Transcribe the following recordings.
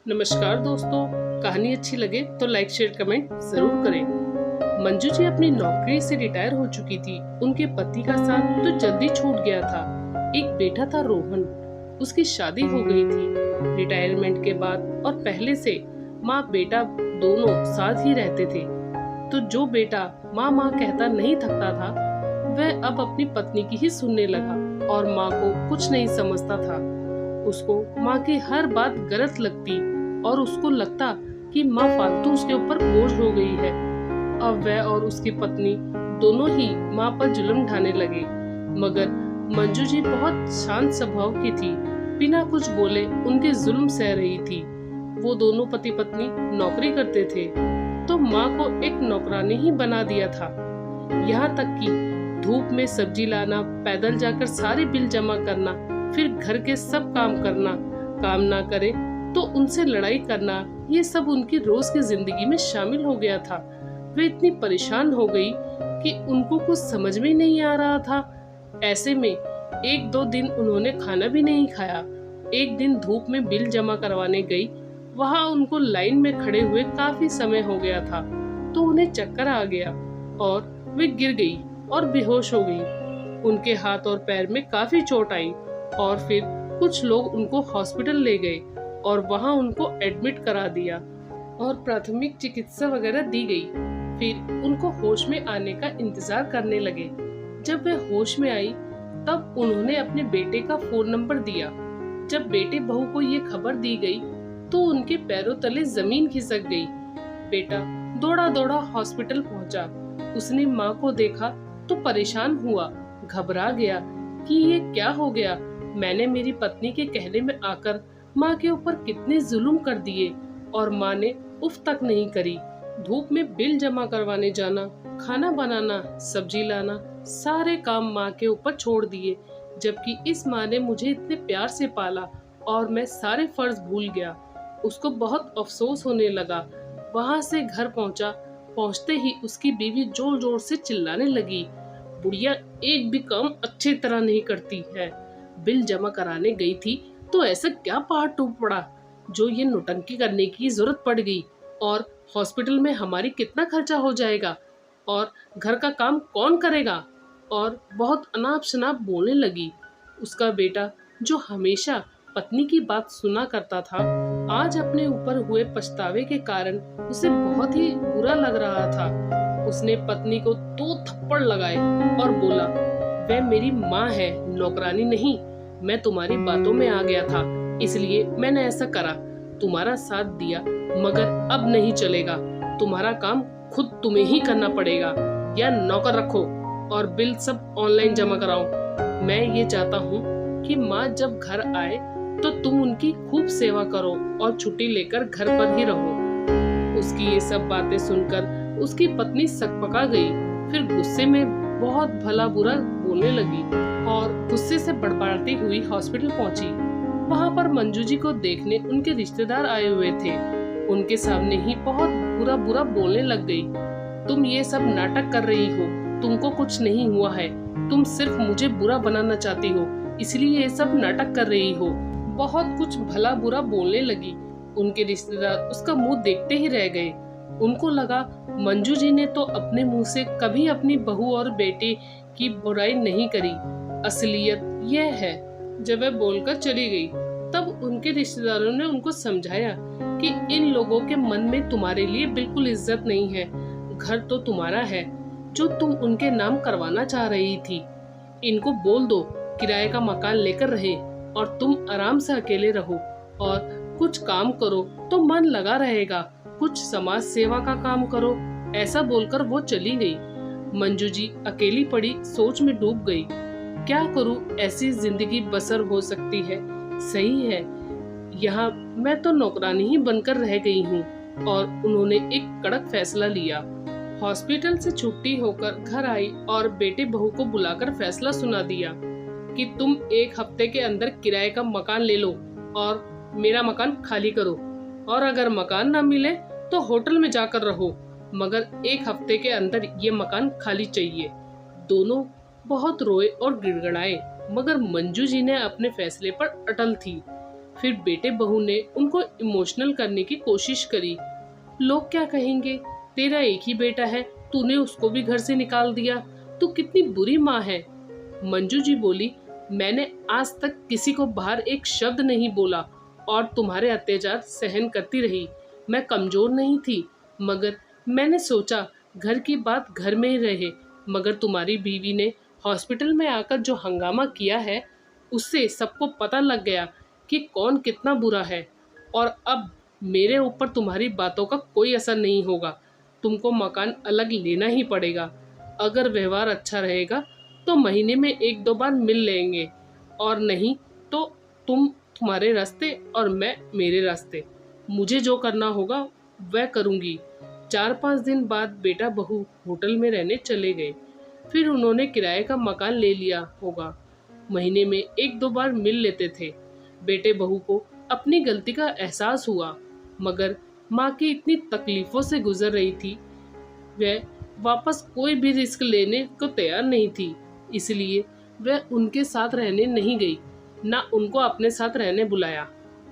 नमस्कार दोस्तों, कहानी अच्छी लगे तो लाइक शेयर कमेंट जरूर करें। मंजू जी अपनी नौकरी से रिटायर हो चुकी थी। उनके पति का साथ तो जल्दी छूट गया था। एक बेटा था रोहन, उसकी शादी हो गई थी। रिटायरमेंट के बाद और पहले से माँ बेटा दोनों साथ ही रहते थे। तो जो बेटा माँ माँ कहता नहीं थकता था, वह अब अपनी पत्नी की ही सुनने लगा और माँ को कुछ नहीं समझता था। उसको माँ की हर बात गलत लगती और उसको लगता कि माँ फालतू उसके ऊपर बोझ हो गई है। अब वह और उसकी पत्नी दोनों ही माँ पर जुल्म ढाने लगे। मगर मंजू जी बहुत शांत स्वभाव की थी, बिना कुछ बोले उनके जुल्म सह रही थी। वो दोनों पति पत्नी नौकरी करते थे, तो माँ को एक नौकरानी ही बना दिया था। यहाँ तक कि धूप में सब्जी लाना, पैदल जाकर सारे बिल जमा करना, फिर घर के सब काम करना, काम ना करे तो उनसे लड़ाई करना, ये सब उनकी रोज की जिंदगी में शामिल हो गया था। वे इतनी परेशान हो गई कि उनको कुछ समझ में नहीं आ रहा था। ऐसे में एक दो दिन उन्होंने खाना भी नहीं खाया। एक दिन धूप में बिल जमा करवाने गई, वहां उनको लाइन में खड़े हुए काफी समय हो गया था, तो उन्हें चक्कर आ गया और वे गिर गई और बेहोश हो गई। उनके हाथ और पैर में काफी चोट आई और फिर कुछ लोग उनको हॉस्पिटल ले गए और वहां उनको एडमिट करा दिया और प्राथमिक चिकित्सा वगैरह दी गई। फिर उनको होश में आने का इंतजार करने लगे। जब वे होश में आई तब उन्होंने अपने बेटे का फोन नंबर दिया। जब बेटे बहू को ये खबर दी गई तो उनके पैरों तले जमीन खिसक गई। बेटा दौड़ा दौड़ा हॉस्पिटल पहुंचा। उसने माँ को देखा तो परेशान हुआ, घबरा गया कि ये क्या हो गया। मैंने मेरी पत्नी के कहने में आकर माँ के ऊपर कितने जुल्म कर दिए और माँ ने उफ तक नहीं करी। धूप में बिल जमा करवाने जाना, खाना बनाना, सब्जी लाना, सारे काम माँ के ऊपर छोड़ दिए, जबकि इस माँ ने मुझे इतने प्यार से पाला और मैं सारे फर्ज भूल गया। उसको बहुत अफसोस होने लगा। वहाँ से घर पहुँचा। पहुँचते ही उसकी बीवी जोर जोर से चिल्लाने लगी, बुढ़िया एक भी काम अच्छी तरह नहीं करती है। बिल जमा कराने गई थी तो ऐसा क्या पहाड़ टूट पड़ा जो ये नौटंकी करने की जरूरत पड़ गई, और हॉस्पिटल में हमारी कितना खर्चा हो जाएगा और घर का काम कौन करेगा। और बहुत अनाप शनाप बोलने लगी। उसका बेटा जो हमेशा पत्नी की बात सुना करता था, आज अपने ऊपर हुए पछतावे के कारण उसे बहुत ही बुरा लग रहा था। उसने पत्नी को 2 थप्पड़ लगाए और बोला, वह मेरी माँ है, नौकरानी नहीं। मैं तुम्हारी बातों में आ गया था, इसलिए मैंने ऐसा करा, तुम्हारा साथ दिया, मगर अब नहीं चलेगा। तुम्हारा काम खुद तुम्हें ही करना पड़ेगा, या नौकर रखो और बिल सब ऑनलाइन जमा कराओ। मैं ये चाहता हूँ कि माँ जब घर आए तो तुम उनकी खूब सेवा करो और छुट्टी लेकर घर पर ही रहो। उसकी ये सब बातें सुनकर उसकी पत्नी सकपका गई। फिर गुस्से में बहुत भला बुरा बोलने लगी और गुस्से से बड़बड़ाती हुई हॉस्पिटल पहुंची। वहां पर मंजू जी को देखने उनके रिश्तेदार आए हुए थे। उनके सामने ही बहुत बुरा बुरा बोलने लग गई। तुम ये सब नाटक कर रही हो, तुमको कुछ नहीं हुआ है, तुम सिर्फ मुझे बुरा बनाना चाहती हो, इसलिए ये सब नाटक कर रही हो। बहुत कुछ भला बुरा बोलने लगी। उनके रिश्तेदार उसका मुंह देखते ही रह गए। उनको लगा मंजू जी ने तो अपने मुंह से कभी अपनी बहू और बेटे की बुराई नहीं करी, असलियत यह है। जब वह बोलकर चली गई तब उनके रिश्तेदारों ने उनको समझाया कि इन लोगों के मन में तुम्हारे लिए बिल्कुल इज्जत नहीं है। घर तो तुम्हारा है जो तुम उनके नाम करवाना चाह रही थी। इनको बोल दो किराए का मकान लेकर रहे और तुम आराम से अकेले रहो और कुछ काम करो तो मन लगा रहेगा, कुछ समाज सेवा का काम करो। ऐसा बोलकर वो चली गई। मंजू जी अकेली पड़ी सोच में डूब गई। क्या करूं, ऐसी जिंदगी बसर हो सकती है, सही है, यहाँ मैं तो नौकरानी ही बनकर रह गई हूँ। और उन्होंने एक कड़क फैसला लिया। हॉस्पिटल से छुट्टी होकर घर आई और बेटे बहू को बुलाकर फैसला सुना दिया कि तुम 1 हफ्ते के अंदर किराए का मकान ले लो और मेरा मकान खाली करो, और अगर मकान ना मिले तो होटल में जाकर रहो, मगर 1 हफ्ते के अंदर ये मकान खाली चाहिए। दोनों बहुत रोए और गिड़गिड़ाए, मगर मंजू जी ने अपने फैसले पर अटल थी। फिर बेटे बहू ने उनको इमोशनल करने की कोशिश करी। लोग क्या कहेंगे, तेरा एक ही बेटा है, तूने उसको भी घर से निकाल दिया, तू कितनी बुरी माँ है। मंजू जी बोली, मैंने आज तक किसी को बाहर एक शब्द नहीं बोला और तुम्हारे अत्याचार सहन करती रही। मैं कमजोर नहीं थी, मगर मैंने सोचा घर की बात घर में ही रहे। मगर तुम्हारी बीवी ने हॉस्पिटल में आकर जो हंगामा किया है, उससे सबको पता लग गया कि कौन कितना बुरा है। और अब मेरे ऊपर तुम्हारी बातों का कोई असर नहीं होगा। तुमको मकान अलग लेना ही पड़ेगा। अगर व्यवहार अच्छा रहेगा तो महीने में 1-2 बार मिल लेंगे, और नहीं तो तुम्हारे रास्ते और मैं मेरे रास्ते। मुझे जो करना होगा वह करूँगी। 4-5 दिन बाद बेटा बहू होटल में रहने चले गए। फिर उन्होंने किराए का मकान ले लिया होगा। महीने में 1-2 बार मिल लेते थे। बेटे बहू को अपनी गलती का एहसास हुआ, मगर माँ की इतनी तकलीफों से गुजर रही थी, वह वापस कोई भी रिस्क लेने को तैयार नहीं थी। इसलिए वह उनके साथ रहने नहीं गई, ना उनको अपने साथ रहने बुलाया।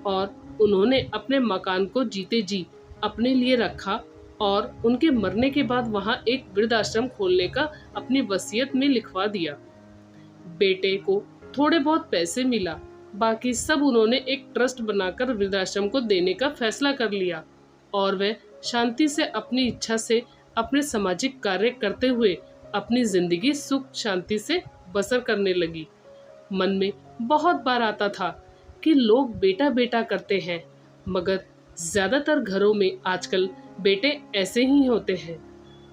और उन्होंने अपने मकान को जीते जी अपने लिए रखा और उनके मरने के बाद वहाँ एक वृद्धाश्रम खोलने का अपनी वसीयत में लिखवा दिया। बेटे को थोड़े बहुत पैसे मिला, बाकी सब उन्होंने एक ट्रस्ट बनाकर वृद्धाश्रम को देने का फैसला कर लिया। और वह शांति से अपनी इच्छा से अपने सामाजिक कार्य करते हुए अपनी जिंदगी सुख शांति से बसर करने लगी। मन में बहुत बार आता था कि लोग बेटा बेटा करते हैं, मगर ज्यादातर घरों में आजकल बेटे ऐसे ही होते हैं,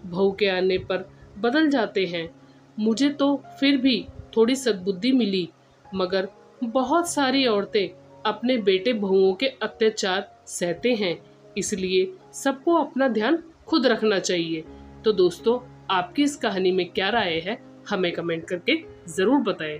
बहू के आने पर बदल जाते हैं। मुझे तो फिर भी थोड़ी सद्बुद्धि मिली, मगर बहुत सारी औरतें अपने बेटे बहुओं के अत्याचार सहते हैं। इसलिए सबको अपना ध्यान खुद रखना चाहिए। तो दोस्तों, आपकी इस कहानी में क्या राय है, हमें कमेंट करके ज़रूर बताएं।